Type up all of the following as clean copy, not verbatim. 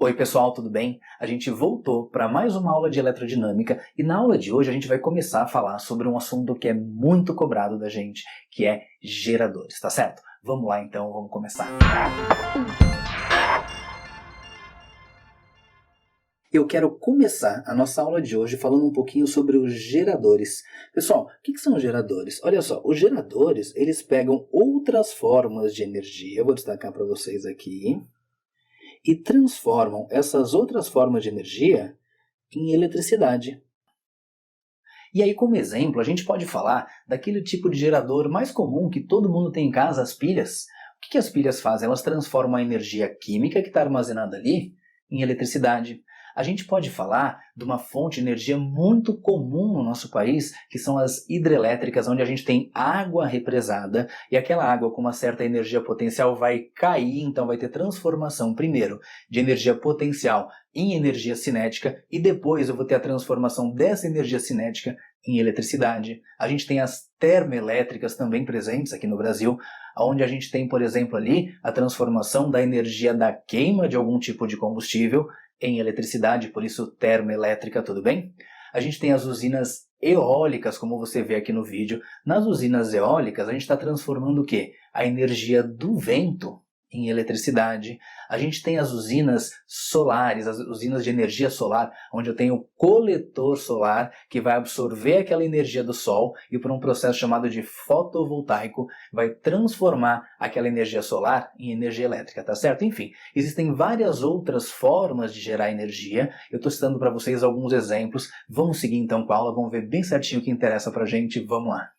Oi pessoal, tudo bem? A gente voltou para mais uma aula de eletrodinâmica e na aula de hoje a gente vai começar a falar sobre um assunto que é muito cobrado da gente, que é geradores, tá certo? Vamos lá então, vamos começar. Eu quero começar a nossa aula de hoje falando um pouquinho sobre os geradores. Pessoal, o que são geradores? Olha só, os geradores, eles pegam outras formas de energia, eu vou destacar para vocês aqui, e transformam essas outras formas de energia em eletricidade. E aí, como exemplo, a gente pode falar daquele tipo de gerador mais comum que todo mundo tem em casa, as pilhas. O que as pilhas fazem? Elas transformam a energia química que está armazenada ali em eletricidade. A gente pode falar de uma fonte de energia muito comum no nosso país, que são as hidrelétricas, onde a gente tem água represada e aquela água com uma certa energia potencial vai cair, então vai ter transformação primeiro de energia potencial em energia cinética e depois eu vou ter a transformação dessa energia cinética em eletricidade. A gente tem as termoelétricas também presentes aqui no Brasil, onde a gente tem, por exemplo, ali a transformação da energia da queima de algum tipo de combustível em eletricidade, por isso termoelétrica, tudo bem? A gente tem as usinas eólicas, como você vê aqui no vídeo. Nas usinas eólicas, a gente está transformando o quê? A energia do vento em eletricidade. A gente tem as usinas solares, as usinas de energia solar, onde eu tenho o coletor solar que vai absorver aquela energia do sol e por um processo chamado de fotovoltaico vai transformar aquela energia solar em energia elétrica, tá certo? Enfim, existem várias outras formas de gerar energia. Eu estou citando para vocês alguns exemplos. Vamos seguir então com a aula, vamos ver bem certinho o que interessa para a gente. Vamos lá.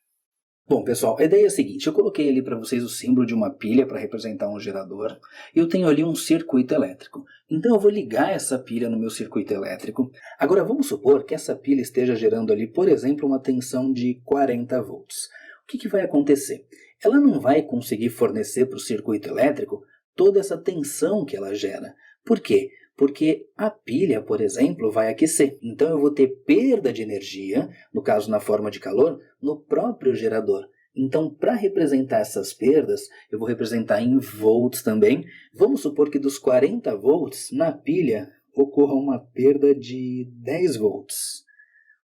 Bom, pessoal, a ideia é a seguinte, eu coloquei ali para vocês o símbolo de uma pilha para representar um gerador, e eu tenho ali um circuito elétrico. Então eu vou ligar essa pilha no meu circuito elétrico. Agora vamos supor que essa pilha esteja gerando ali, por exemplo, uma tensão de 40 volts. O que vai acontecer? Ela não vai conseguir fornecer para o circuito elétrico toda essa tensão que ela gera. Por quê? Porque a pilha, por exemplo, vai aquecer. Então eu vou ter perda de energia, no caso na forma de calor, no próprio gerador. Então, para representar essas perdas, eu vou representar em volts também. Vamos supor que dos 40 volts, na pilha, ocorra uma perda de 10 volts.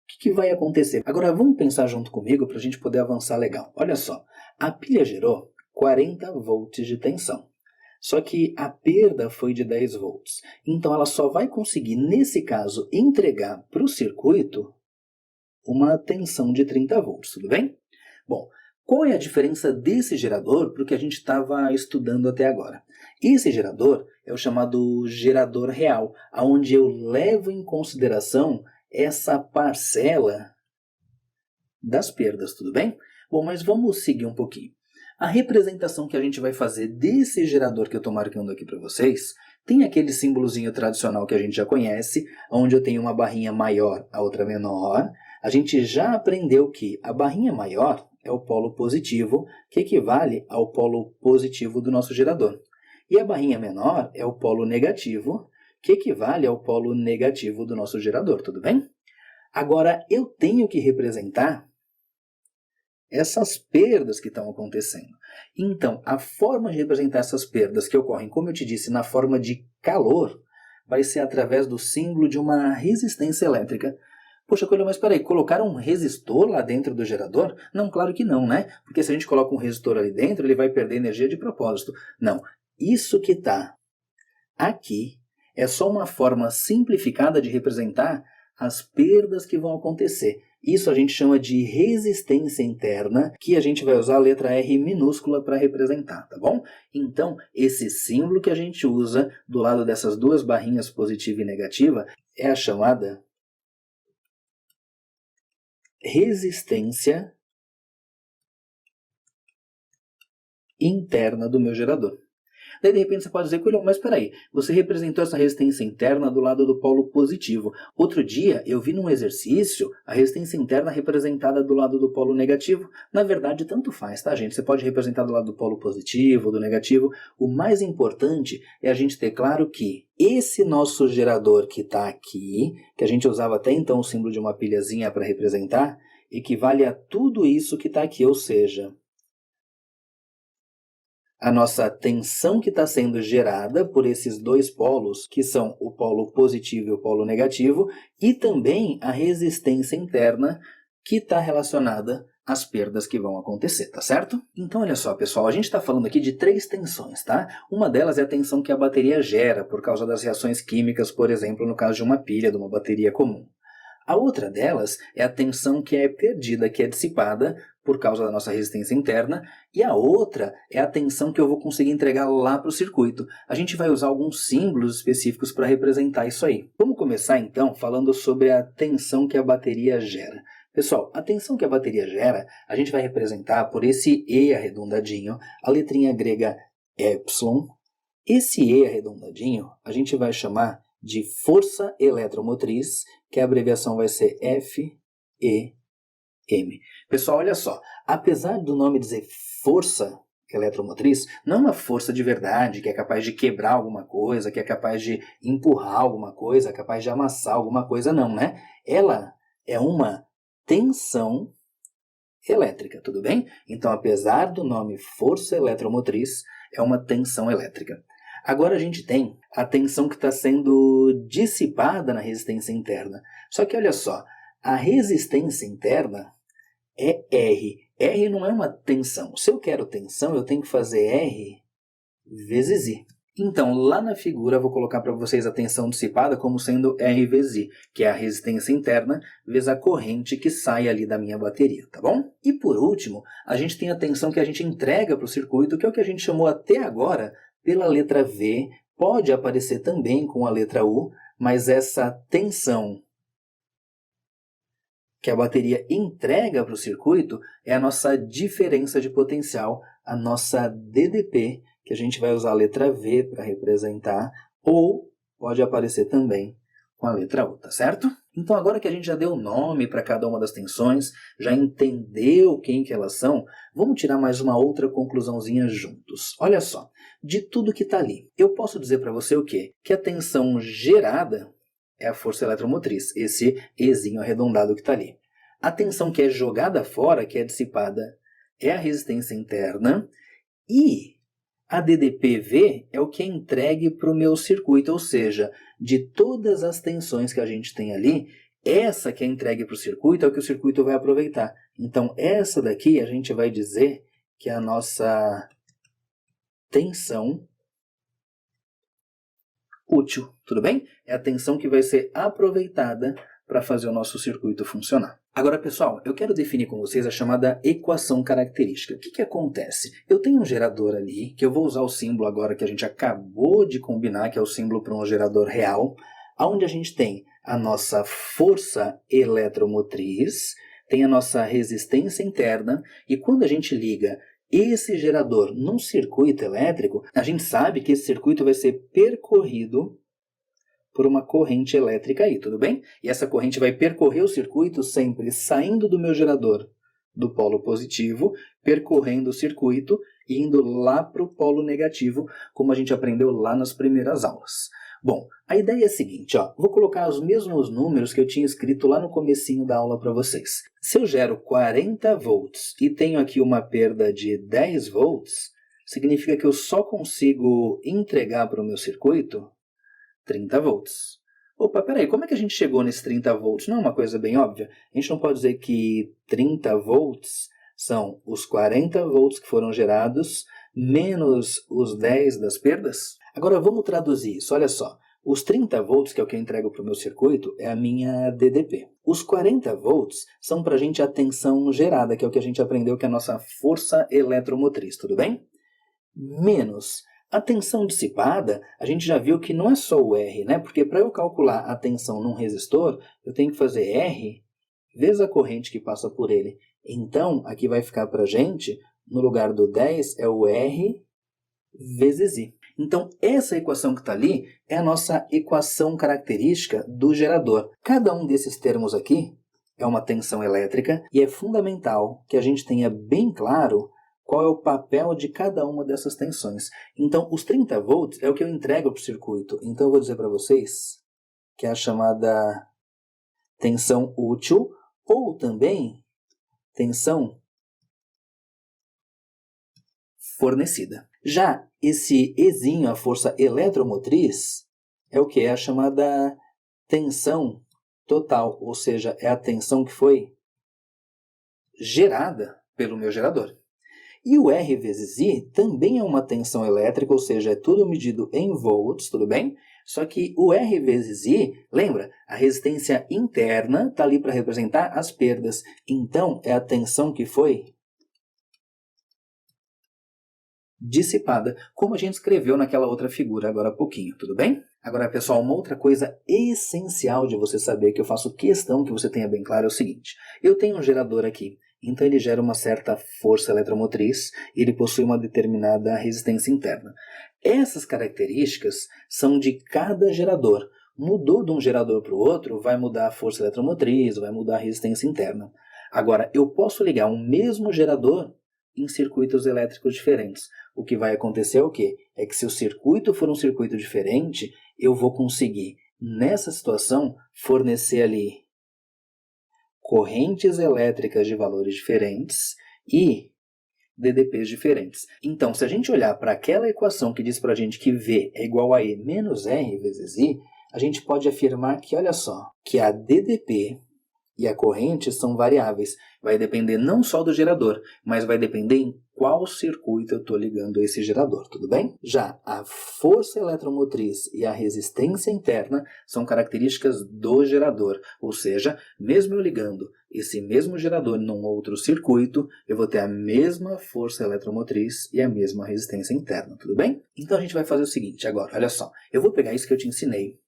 O que vai acontecer? Agora vamos pensar junto comigo para a gente poder avançar legal. Olha só, a pilha gerou 40 volts de tensão. Só que a perda foi de 10 volts. Então ela só vai conseguir, nesse caso, entregar para o circuito uma tensão de 30 volts, tudo bem? Bom, qual é a diferença desse gerador para o que a gente estava estudando até agora? Esse gerador é o chamado gerador real, onde eu levo em consideração essa parcela das perdas, tudo bem? Bom, mas vamos seguir um pouquinho. A representação que a gente vai fazer desse gerador que eu estou marcando aqui para vocês tem aquele símbolozinho tradicional que a gente já conhece, onde eu tenho uma barrinha maior, a outra menor. A gente já aprendeu que a barrinha maior é o polo positivo, que equivale ao polo positivo do nosso gerador. E a barrinha menor é o polo negativo, que equivale ao polo negativo do nosso gerador, tudo bem? Agora, eu tenho que representar essas perdas que estão acontecendo. Então, a forma de representar essas perdas que ocorrem, como eu te disse, na forma de calor, vai ser através do símbolo de uma resistência elétrica. Poxa, Coelho, mas peraí, colocaram um resistor lá dentro do gerador? Não, claro que não, né? Porque se a gente coloca um resistor ali dentro, ele vai perder energia de propósito. Não, isso que está aqui é só uma forma simplificada de representar as perdas que vão acontecer. Isso a gente chama de resistência interna, que a gente vai usar a letra R minúscula para representar, tá bom? Então, esse símbolo que a gente usa do lado dessas duas barrinhas positiva e negativa é a chamada resistência interna do meu gerador. Daí, de repente, você pode dizer, Coelho, mas peraí, você representou essa resistência interna do lado do polo positivo. Outro dia, eu vi num exercício a resistência interna representada do lado do polo negativo. Na verdade, tanto faz, tá, gente? Você pode representar do lado do polo positivo, do negativo. O mais importante é a gente ter claro que esse nosso gerador que está aqui, que a gente usava até então o símbolo de uma pilhazinha para representar, equivale a tudo isso que está aqui, ou seja, a nossa tensão que está sendo gerada por esses dois polos, que são o polo positivo e o polo negativo, e também a resistência interna que está relacionada às perdas que vão acontecer, tá certo? Então olha só, pessoal, a gente está falando aqui de 3 tensões, tá? Uma delas é a tensão que a bateria gera por causa das reações químicas, por exemplo, no caso de uma pilha, de uma bateria comum. A outra delas é a tensão que é perdida, que é dissipada por causa da nossa resistência interna, e a outra é a tensão que eu vou conseguir entregar lá para o circuito. A gente vai usar alguns símbolos específicos para representar isso aí. Vamos começar então falando sobre a tensão que a bateria gera. Pessoal, a tensão que a bateria gera, a gente vai representar por esse E arredondadinho, a letrinha grega epsilon. Esse E arredondadinho a gente vai chamar de força eletromotriz, que a abreviação vai ser FEM. Pessoal, olha só, apesar do nome dizer força eletromotriz, não é uma força de verdade, que é capaz de quebrar alguma coisa, que é capaz de empurrar alguma coisa, capaz de amassar alguma coisa, não, né? Ela é uma tensão elétrica, tudo bem? Então, apesar do nome força eletromotriz, é uma tensão elétrica. Agora a gente tem a tensão que está sendo dissipada na resistência interna. Só que olha só, a resistência interna é R. R não é uma tensão. Se eu quero tensão, eu tenho que fazer R vezes I. Então, lá na figura, eu vou colocar para vocês a tensão dissipada como sendo R vezes I, que é a resistência interna vezes a corrente que sai ali da minha bateria, tá bom? E por último, a gente tem a tensão que a gente entrega para o circuito, que é o que a gente chamou até agora pela letra V, pode aparecer também com a letra U, mas essa tensão que a bateria entrega para o circuito é a nossa diferença de potencial, a nossa DDP, que a gente vai usar a letra V para representar, ou pode aparecer também com a letra U, tá certo? Então agora que a gente já deu nome para cada uma das tensões, já entendeu quem que elas são, vamos tirar mais uma outra conclusãozinha juntos. Olha só, de tudo que está ali, eu posso dizer para você o quê? Que a tensão gerada é a força eletromotriz, esse Ezinho arredondado que está ali. A tensão que é jogada fora, que é dissipada, é a resistência interna, e a DDPV é o que é entregue para o meu circuito, ou seja, de todas as tensões que a gente tem ali, essa que é entregue para o circuito é o que o circuito vai aproveitar. Então, essa daqui a gente vai dizer que é a nossa tensão útil, tudo bem? É a tensão que vai ser aproveitada para fazer o nosso circuito funcionar. Agora, pessoal, eu quero definir com vocês a chamada equação característica. O que acontece? Eu tenho um gerador ali, que eu vou usar o símbolo agora que a gente acabou de combinar, que é o símbolo para um gerador real, onde a gente tem a nossa força eletromotriz, tem a nossa resistência interna, e quando a gente liga esse gerador num circuito elétrico, a gente sabe que esse circuito vai ser percorrido por uma corrente elétrica aí, tudo bem? E essa corrente vai percorrer o circuito sempre saindo do meu gerador do polo positivo, percorrendo o circuito e indo lá para o polo negativo, como a gente aprendeu lá nas primeiras aulas. Bom, a ideia é a seguinte, ó, vou colocar os mesmos números que eu tinha escrito lá no comecinho da aula para vocês. Se eu gero 40 volts e tenho aqui uma perda de 10 volts, significa que eu só consigo entregar para o meu circuito 30 volts. Opa, peraí, como é que a gente chegou nesses 30 volts? Não é uma coisa bem óbvia? A gente não pode dizer que 30 volts são os 40 volts que foram gerados menos os 10 das perdas? Agora vamos traduzir isso, olha só. Os 30 volts, que é o que eu entrego para o meu circuito, é a minha DDP. Os 40 volts são para a gente a tensão gerada, que é o que a gente aprendeu que é a nossa força eletromotriz, tudo bem? Menos a tensão dissipada, a gente já viu que não é só o R, né? Porque para eu calcular a tensão num resistor, eu tenho que fazer R vezes a corrente que passa por ele. Então, aqui vai ficar para a gente, no lugar do 10, é o R vezes I. Então, essa equação que está ali é a nossa equação característica do gerador. Cada um desses termos aqui é uma tensão elétrica e é fundamental que a gente tenha bem claro qual é o papel de cada uma dessas tensões. Então, os 30 volts é o que eu entrego para o circuito. Então, eu vou dizer para vocês que é a chamada tensão útil ou também tensão fornecida. Já esse Ezinho, a força eletromotriz, é o que? É a chamada tensão total, ou seja, é a tensão que foi gerada pelo meu gerador. E o R vezes I também é uma tensão elétrica, ou seja, é tudo medido em volts, tudo bem? Só que o R vezes I, lembra, a resistência interna está ali para representar as perdas. Então, é a tensão que foi dissipada, como a gente escreveu naquela outra figura agora há pouquinho, tudo bem? Agora, pessoal, uma outra coisa essencial de você saber, que eu faço questão que você tenha bem claro, é o seguinte. Eu tenho um gerador aqui, então ele gera uma certa força eletromotriz e ele possui uma determinada resistência interna. Essas características são de cada gerador. Mudou de um gerador para o outro, vai mudar a força eletromotriz, vai mudar a resistência interna. Agora, eu posso ligar um mesmo gerador em circuitos elétricos diferentes. O que vai acontecer é o quê? É que se o circuito for um circuito diferente, eu vou conseguir, nessa situação, fornecer ali correntes elétricas de valores diferentes e DDPs diferentes. Então, se a gente olhar para aquela equação que diz para a gente que V é igual a E menos R vezes I, a gente pode afirmar que, olha só, que a DDP e a corrente são variáveis. Vai depender não só do gerador, mas vai depender em qual circuito eu estou ligando esse gerador, tudo bem? Já a força eletromotriz e a resistência interna são características do gerador, ou seja, mesmo eu ligando esse mesmo gerador num outro circuito, eu vou ter a mesma força eletromotriz e a mesma resistência interna, tudo bem? Então a gente vai fazer o seguinte agora, olha só, eu vou pegar isso que eu te ensinei,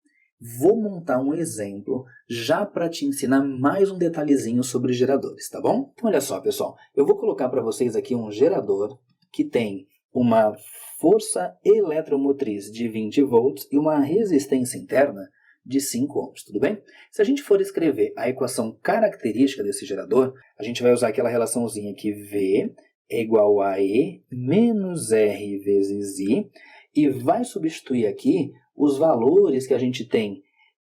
vou montar um exemplo já para te ensinar mais um detalhezinho sobre geradores, tá bom? Então olha só, pessoal, eu vou colocar para vocês aqui um gerador que tem uma força eletromotriz de 20 volts e uma resistência interna de 5 ohms, tudo bem? Se a gente for escrever a equação característica desse gerador, a gente vai usar aquela relaçãozinha que V é igual a E menos R vezes I e vai substituir aqui os valores que a gente tem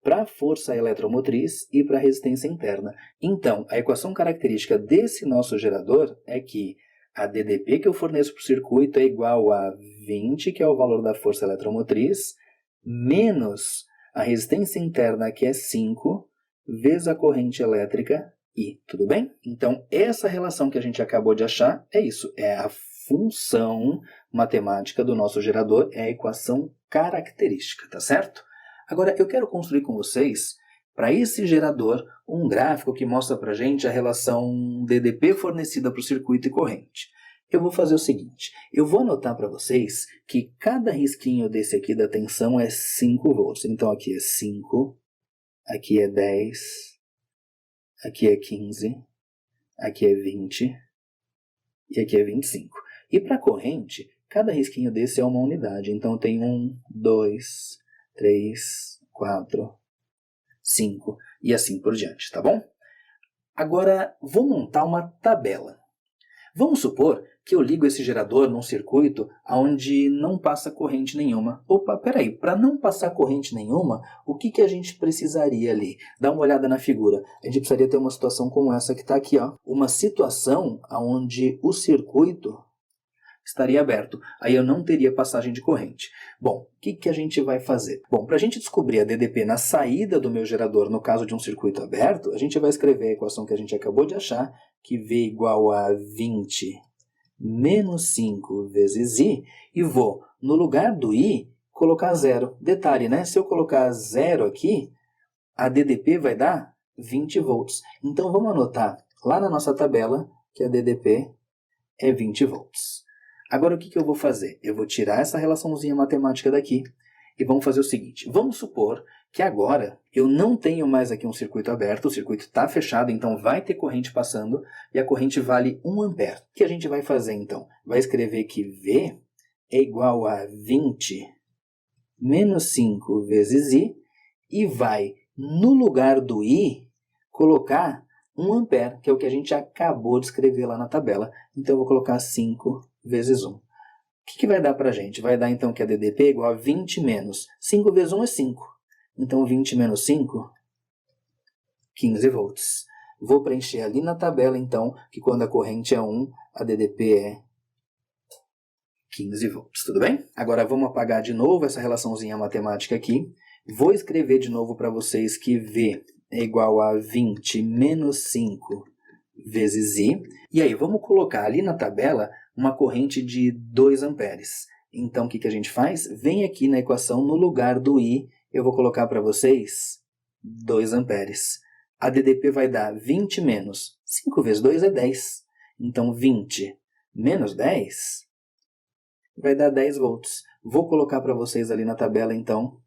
para a força eletromotriz e para a resistência interna. Então, a equação característica desse nosso gerador é que a DDP que eu forneço para o circuito é igual a 20, que é o valor da força eletromotriz, menos a resistência interna, que é 5, vezes a corrente elétrica, I. Tudo bem? Então, essa relação que a gente acabou de achar é isso. É a função matemática do nosso gerador, é a equação característica, tá certo? Agora, eu quero construir com vocês, para esse gerador, um gráfico que mostra para a gente a relação DDP fornecida para o circuito e corrente. Eu vou fazer o seguinte, eu vou anotar para vocês que cada risquinho desse aqui da tensão é 5 volts. Então, aqui é 5, aqui é 10, aqui é 15, aqui é 20 e aqui é 25. E para a corrente, cada risquinho desse é uma unidade. Então, tem 1, 2, 3, 4, 5 e assim por diante, tá bom? Agora, vou montar uma tabela. Vamos supor que eu ligo esse gerador num circuito onde não passa corrente nenhuma. Opa, peraí, para não passar corrente nenhuma, o que a gente precisaria ali? Dá uma olhada na figura. A gente precisaria ter uma situação como essa que está aqui, ó. Uma situação onde o circuito estaria aberto. Aí eu não teria passagem de corrente. Bom, o que a gente vai fazer? Bom, para a gente descobrir a DDP na saída do meu gerador, no caso de um circuito aberto, a gente vai escrever a equação que a gente acabou de achar, que V igual a 20 menos 5 vezes I, e vou, no lugar do I, colocar 0. Detalhe, né? Se eu colocar 0 aqui, a DDP vai dar 20 volts. Então, vamos anotar lá na nossa tabela que a DDP é 20 volts. Agora, o que eu vou fazer? Eu vou tirar essa relaçãozinha matemática daqui e vamos fazer o seguinte. Vamos supor que agora eu não tenho mais aqui um circuito aberto, o circuito está fechado, então vai ter corrente passando e a corrente vale 1 ampere. O que a gente vai fazer então? Vai escrever que V é igual a 20 menos 5 vezes I e vai, no lugar do I, colocar 1 ampere, que é o que a gente acabou de escrever lá na tabela. Então eu vou colocar 5 vezes 1. O que vai dar para a gente? Vai dar então que a DDP é igual a 20 menos 5 vezes 1 é 5. Então 20 menos 5, 15 volts. Vou preencher ali na tabela então que quando a corrente é 1, a DDP é 15 volts, tudo bem? Agora vamos apagar de novo essa relaçãozinha matemática aqui. Vou escrever de novo para vocês que V é igual a 20 menos 5 vezes I. E aí, vamos colocar ali na tabela uma corrente de 2 amperes. Então, o que a gente faz? Vem aqui na equação, no lugar do I, eu vou colocar para vocês 2 amperes. A DDP vai dar 20 menos 5 vezes 2 é 10. Então, 20 menos 10 vai dar 10 volts. Vou colocar para vocês ali na tabela, então,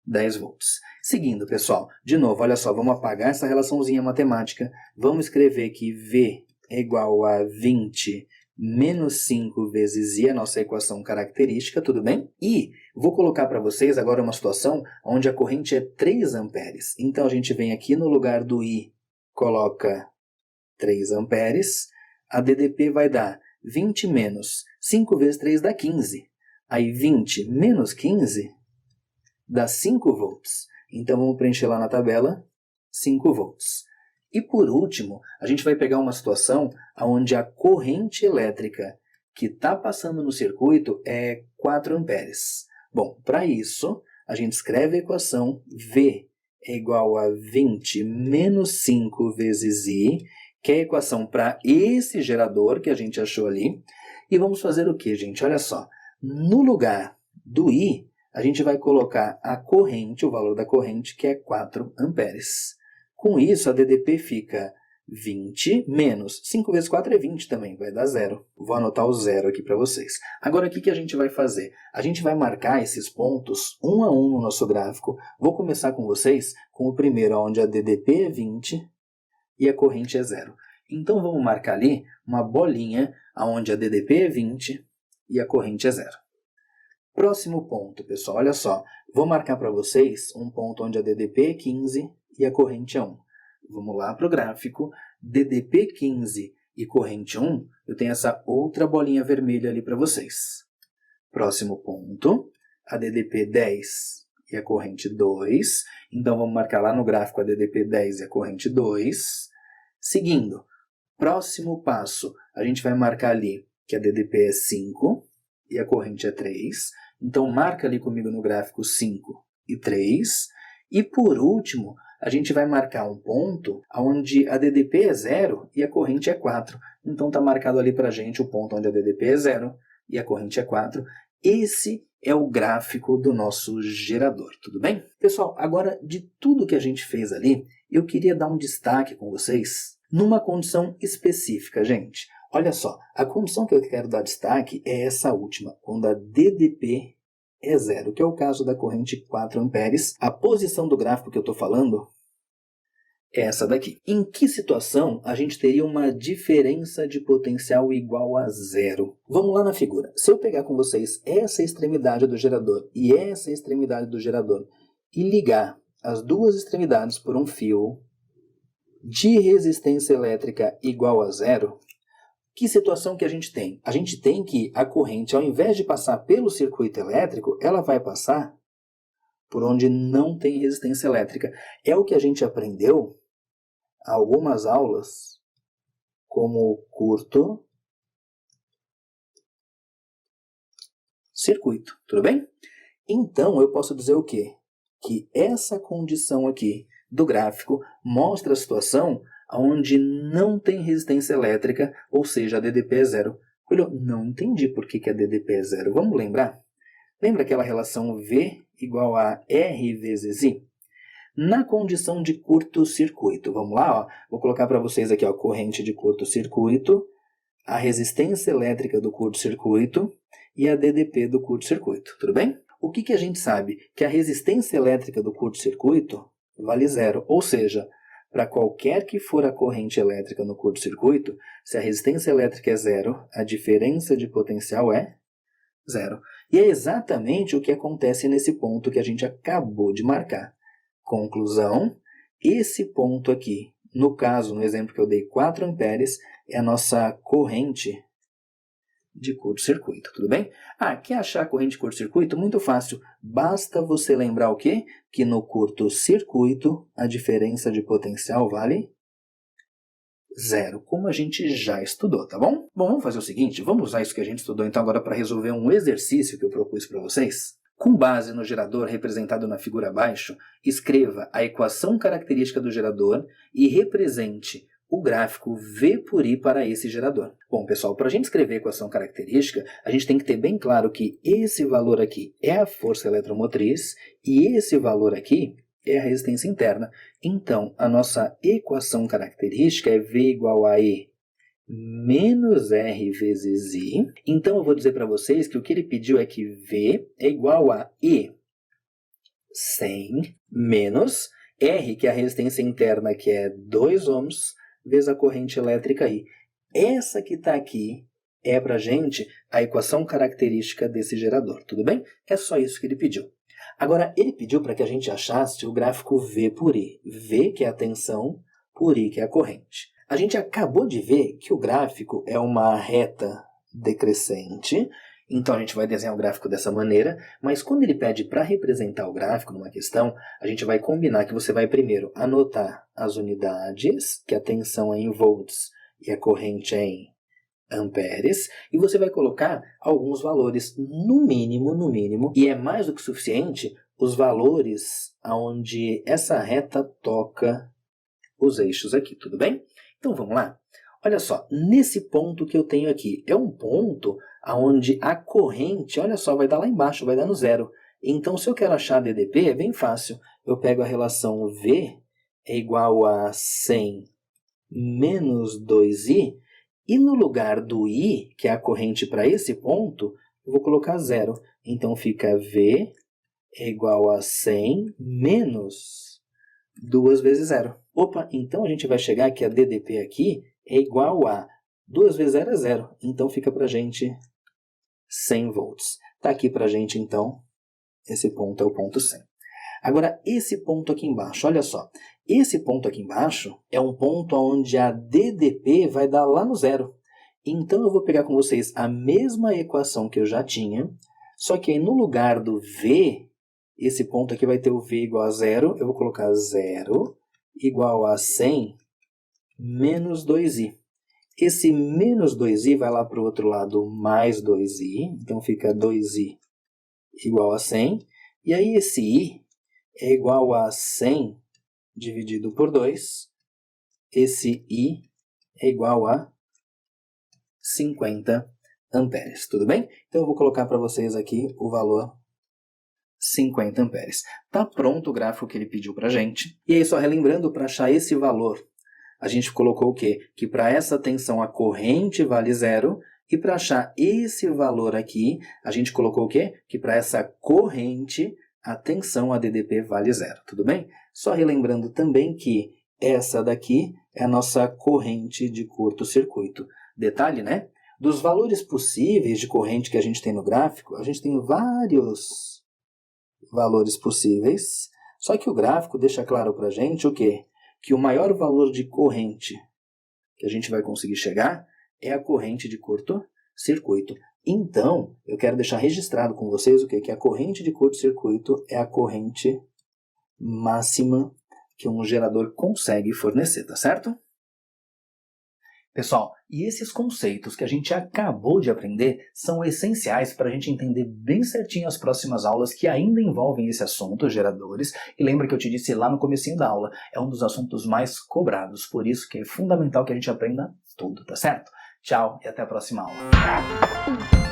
10 volts. Seguindo, pessoal, de novo, olha só, vamos apagar essa relaçãozinha matemática. Vamos escrever que V é igual a 20 menos 5 vezes I, a nossa equação característica, tudo bem? E vou colocar para vocês agora uma situação onde a corrente é 3 amperes. Então, a gente vem aqui no lugar do I, coloca 3 amperes. A DDP vai dar 20 menos 5 vezes 3 dá 15. Aí 20 menos 15 dá 5 volts. Então, vamos preencher lá na tabela 5 volts. E por último, a gente vai pegar uma situação onde a corrente elétrica que está passando no circuito é 4 amperes. Bom, para isso, a gente escreve a equação V é igual a 20 menos 5 vezes I, que é a equação para esse gerador que a gente achou ali. E vamos fazer o que, gente? Olha só, no lugar do I, a gente vai colocar a corrente, o valor da corrente, que é 4 amperes. Com isso, a DDP fica 20 menos 5 vezes 4 é 20 também, vai dar 0. Vou anotar o 0 aqui para vocês. Agora, o que a gente vai fazer? A gente vai marcar esses pontos um a um no nosso gráfico. Vou começar com vocês com o primeiro, onde a DDP é 20 e a corrente é 0. Então, vamos marcar ali uma bolinha onde a DDP é 20 e a corrente é 0. Próximo ponto, pessoal, olha só. Vou marcar para vocês um ponto onde a DDP é 15 e a corrente é 1. Vamos lá para o gráfico. DDP 15 e corrente 1, eu tenho essa outra bolinha vermelha ali para vocês. Próximo ponto, a DDP 10 e a corrente 2. Então, vamos marcar lá no gráfico a DDP 10 e a corrente 2. Seguindo, próximo passo, a gente vai marcar ali que a DDP é 5 e a corrente é 3. Então, marca ali comigo no gráfico 5 e 3. E, por último, a gente vai marcar um ponto onde a DDP é 0 e a corrente é 4. Então, está marcado ali para a gente o ponto onde a DDP é 0 e a corrente é 4. Esse é o gráfico do nosso gerador, tudo bem? Pessoal, agora, de tudo que a gente fez ali, eu queria dar um destaque com vocês numa condição específica, gente. Olha só, a condição que eu quero dar destaque é essa última, quando a DDP é 0, que é o caso da corrente 4 amperes. A posição do gráfico que eu estou falando é essa daqui. Em que situação a gente teria uma diferença de potencial igual a 0? Vamos lá na figura. Se eu pegar com vocês essa extremidade do gerador e essa extremidade do gerador e ligar as duas extremidades por um fio de resistência elétrica igual a 0, que situação que a gente tem? A gente tem que a corrente, ao invés de passar pelo circuito elétrico, ela vai passar por onde não tem resistência elétrica. É o que a gente aprendeu há algumas aulas como curto-circuito. Tudo bem? Então, eu posso dizer o quê? Que essa condição aqui do gráfico mostra a situação onde não tem resistência elétrica, ou seja, a DDP é 0. Olha, não entendi por que a DDP é 0. Vamos lembrar? Lembra aquela relação V igual a R vezes I? Na condição de curto-circuito, vamos lá, ó, vou colocar para vocês aqui a corrente de curto-circuito, a resistência elétrica do curto-circuito e a DDP do curto-circuito, tudo bem? O que a gente sabe? Que a resistência elétrica do curto-circuito vale 0, ou seja, para qualquer que for a corrente elétrica no curto-circuito, se a resistência elétrica é 0, a diferença de potencial é 0. E é exatamente o que acontece nesse ponto que a gente acabou de marcar. Conclusão, esse ponto aqui, no caso, no exemplo que eu dei, 4 amperes, é a nossa corrente de curto-circuito, tudo bem? Quer achar a corrente de curto-circuito? Muito fácil. Basta você lembrar o quê? Que no curto-circuito a diferença de potencial vale zero, como a gente já estudou, tá bom? Bom, vamos fazer o seguinte, vamos usar isso que a gente estudou então agora para resolver um exercício que eu propus para vocês. Com base no gerador representado na figura abaixo, escreva a equação característica do gerador e represente o gráfico V por I para esse gerador. Bom, pessoal, para a gente escrever a equação característica, a gente tem que ter bem claro que esse valor aqui é a força eletromotriz e esse valor aqui é a resistência interna. Então, a nossa equação característica é V igual a E menos R vezes I. Então, eu vou dizer para vocês que o que ele pediu é que V é igual a E 100 menos R, que é a resistência interna, que é 2 ohms, vezes a corrente elétrica I. Essa que está aqui é para a gente a equação característica desse gerador, tudo bem? É só isso que ele pediu. Agora, ele pediu para que a gente achasse o gráfico V por I. V, que é a tensão, por I, que é a corrente. A gente acabou de ver que o gráfico é uma reta decrescente, então a gente vai desenhar o gráfico dessa maneira, mas quando ele pede para representar o gráfico numa questão, a gente vai combinar que você vai primeiro anotar as unidades, que a tensão é em volts e a corrente é em amperes, e você vai colocar alguns valores no mínimo, e é mais do que suficiente os valores onde essa reta toca os eixos aqui, tudo bem? Então vamos lá? Olha só, nesse ponto que eu tenho aqui, é um ponto onde a corrente, olha só, vai dar lá embaixo, vai dar no zero. Então, se eu quero achar a DDP, é bem fácil. Eu pego a relação V é igual a 100 menos 2I, e no lugar do I, que é a corrente para esse ponto, eu vou colocar zero. Então, fica V é igual a 100 menos 2 vezes zero. Opa, então a gente vai chegar que a DDP aqui é igual a 2 vezes 0 é 0. Então fica para a gente 100 volts. Está aqui para a gente, então, esse ponto é o ponto 100. Agora, esse ponto aqui embaixo, olha só. Esse ponto aqui embaixo é um ponto onde a DDP vai dar lá no zero. Então eu vou pegar com vocês a mesma equação que eu já tinha, só que aí no lugar do V, esse ponto aqui vai ter o V igual a zero, eu vou colocar 0 igual a 100 menos 2i. Esse menos 2i vai lá para o outro lado, mais 2i, então fica 2i igual a 100. E aí esse i é igual a 100 dividido por 2. Esse i é igual a 50 amperes, tudo bem? Então eu vou colocar para vocês aqui o valor 50 amperes. Está pronto o gráfico que ele pediu para a gente. E aí, só relembrando, para achar esse valor, a gente colocou o quê? Que para essa tensão a corrente vale zero, e para achar esse valor aqui, a gente colocou o quê? Que para essa corrente a tensão, a DDP, vale zero, tudo bem? Só relembrando também que essa daqui é a nossa corrente de curto-circuito. Detalhe, né? Dos valores possíveis de corrente que a gente tem no gráfico, a gente tem vários valores possíveis, só que o gráfico deixa claro para a gente o quê? Que o maior valor de corrente que a gente vai conseguir chegar é a corrente de curto-circuito. Então, eu quero deixar registrado com vocês o quê? Que a corrente de curto-circuito é a corrente máxima que um gerador consegue fornecer, tá certo? Pessoal, e esses conceitos que a gente acabou de aprender são essenciais para a gente entender bem certinho as próximas aulas que ainda envolvem esse assunto, geradores. E lembra que eu te disse lá no comecinho da aula, é um dos assuntos mais cobrados, por isso que é fundamental que a gente aprenda tudo, tá certo? Tchau e até a próxima aula.